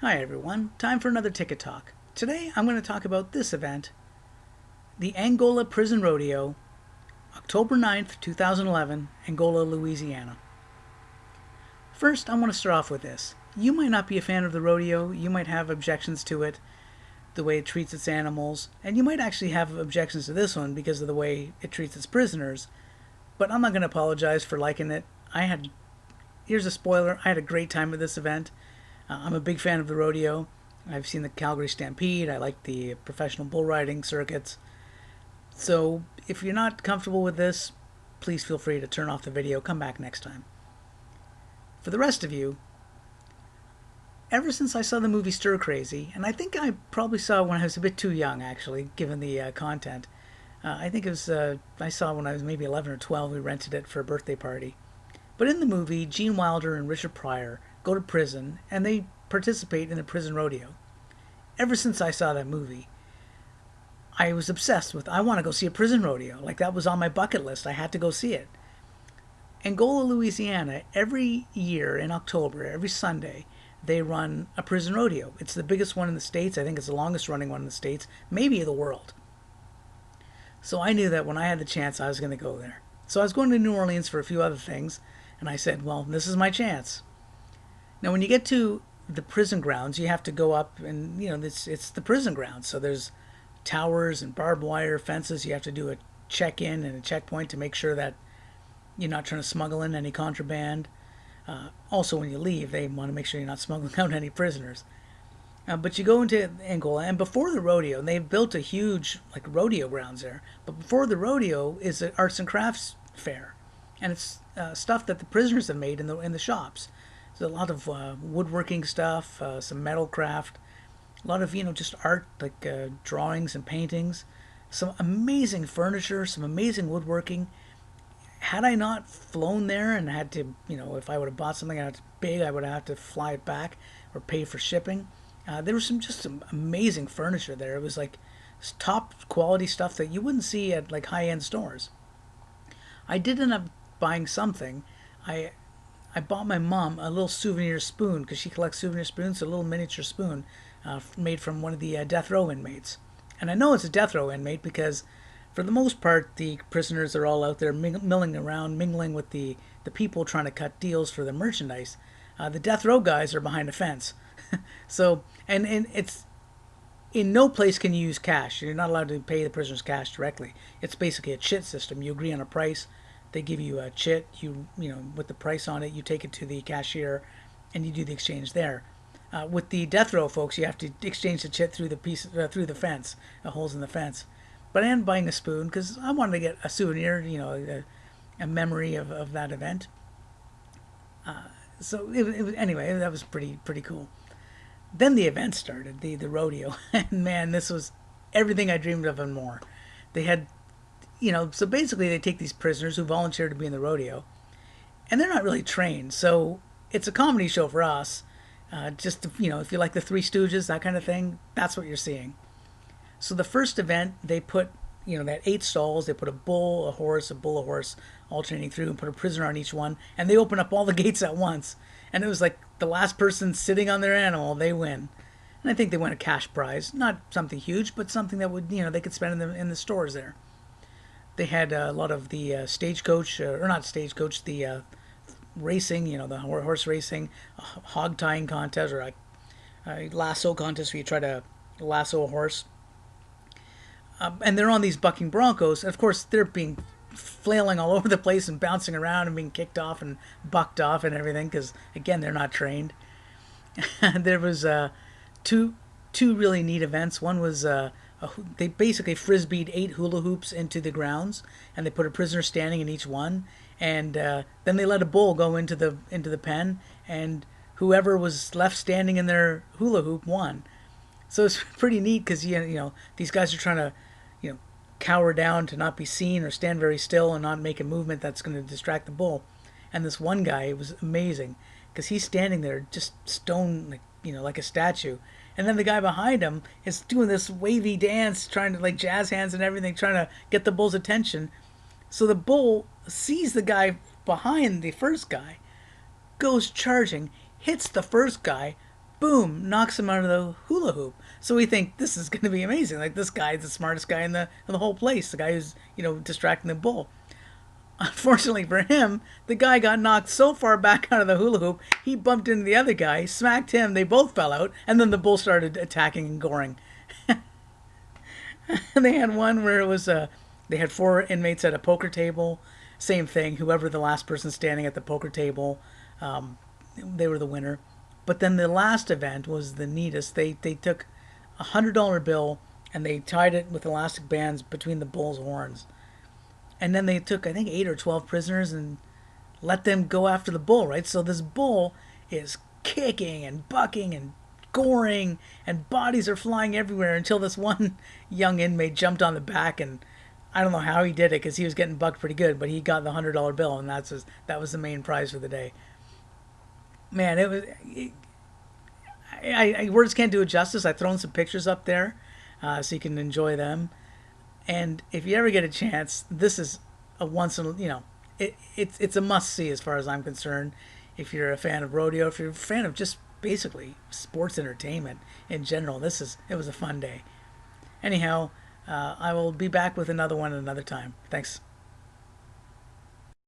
Hi everyone, time for another Ticket Talk. Today I'm going to talk about this event, the Angola Prison Rodeo, October 9th, 2011, Angola, Louisiana. First, I want to start off with this. You might not be a fan of the rodeo, you might have objections to it, the way it treats its animals, and you might actually have objections to this one because of the way it treats its prisoners, but I'm not going to apologize for liking it. Here's a spoiler, I had a great time at this event. I'm a big fan of the rodeo. I've seen the Calgary Stampede. I like the professional bull riding circuits. So if you're not comfortable with this, please feel free to turn off the video. Come back next time. For the rest of you, ever since I saw the movie Stir Crazy, and I think I probably saw it when I was a bit too young, actually, given the content. I think it was, I saw it when I was maybe 11 or 12. We rented it for a birthday party. But in the movie, Gene Wilder and Richard Pryor go to prison and they participate in the prison rodeo. Ever since I saw that movie, I was obsessed with, I want to go see a prison rodeo. Like, that was on my bucket list. I had to go see it. Angola, Louisiana, every year in October, every Sunday, they run a prison rodeo. It's the biggest one in the States. I think it's the longest running one in the States, maybe the world. So I knew that when I had the chance, I was going to go there. So I was going to New Orleans for a few other things, and I said, well, this is my chance. Now, when you get to the prison grounds, you have to go up and, it's the prison grounds. So there's towers and barbed wire fences. You have to do a check-in and a checkpoint to make sure that you're not trying to smuggle in any contraband. Also, when you leave, they want to make sure you're not smuggling out any prisoners. But you go into Angola, and before the rodeo, they've built a huge, rodeo grounds there. But before the rodeo is an arts and crafts fair. And it's stuff that the prisoners have made in the shops. There's a lot of woodworking stuff, some metal craft, a lot of, just art, drawings and paintings, some amazing furniture, some amazing woodworking. Had I not flown there and had to, if I would have bought something out big, I would have had to fly it back or pay for shipping. There was some amazing furniture there. It was top quality stuff that you wouldn't see at high-end stores. I did end up buying something. I bought my mom a little souvenir spoon because she collects souvenir spoons, a little miniature spoon made from one of the death row inmates. And I know it's a death row inmate because for the most part the prisoners are all out there milling around, mingling with the people trying to cut deals for the merchandise. The death row guys are behind a fence. So, and it's, in no place can you use cash. You're not allowed to pay the prisoners cash directly. It's basically a chit system. You agree on a price. They give you a chit, with the price on it, you take it to the cashier and you do the exchange there. With the death row folks, you have to exchange the chit through through the fence, the holes in the fence. But I am buying a spoon because I wanted to get a souvenir, a memory of that event. So anyway, that was pretty cool. Then the event started, the rodeo, and man, this was everything I dreamed of and more. They had, so basically they take these prisoners who volunteer to be in the rodeo, and they're not really trained. So it's a comedy show for us. If you like the Three Stooges, that kind of thing, that's what you're seeing. So the first event, they put, they had 8 stalls. They put a bull, a horse, a bull, a horse, alternating through, and put a prisoner on each one. And they open up all the gates at once. And it was like the last person sitting on their animal, they win. And I think they won a cash prize. Not something huge, but something that would, they could spend in the stores there. They had a lot of the stagecoach, or not stagecoach, the racing, the horse racing, a hog tying contest, or a lasso contest where you try to lasso a horse. And they're on these bucking broncos. Of course, they're being flailing all over the place and bouncing around and being kicked off and bucked off and everything because, again, they're not trained. There was two really neat events. One was they basically frisbeed 8 hula hoops into the grounds, and they put a prisoner standing in each one, and then they let a bull go into the pen, and whoever was left standing in their hula hoop won. So it's pretty neat because these guys are trying to cower down to not be seen or stand very still and not make a movement that's going to distract the bull. And this one guy, it was amazing because he's standing there just stone, like a statue. And then the guy behind him is doing this wavy dance, trying to jazz hands and everything, trying to get the bull's attention. So the bull sees the guy behind the first guy, goes charging, hits the first guy, boom, knocks him out of the hula hoop. So we think this is going to be amazing. Like, this guy's the smartest guy in the whole place. The guy who's, distracting the bull. Unfortunately for him, the guy got knocked so far back out of the hula hoop, he bumped into the other guy, smacked him, they both fell out, and then the bull started attacking and goring. And they had one where it was they had four inmates at a poker table. Same thing. Whoever the last person standing at the poker table, they were the winner. But then the last event was the neatest. They took $100 bill and they tied it with elastic bands between the bull's horns. And then they took, I think, 8 or 12 prisoners and let them go after the bull, right? So this bull is kicking and bucking and goring, and bodies are flying everywhere until this one young inmate jumped on the back, and I don't know how he did it because he was getting bucked pretty good, but he got the $100 bill, and that was the main prize for the day. Man, words can't do it justice. I've thrown some pictures up there so you can enjoy them. And if you ever get a chance, this is a once in it's a must see as far as I'm concerned. If you're a fan of rodeo, if you're a fan of just basically sports entertainment in general, it was a fun day. Anyhow, I will be back with another one another time. Thanks.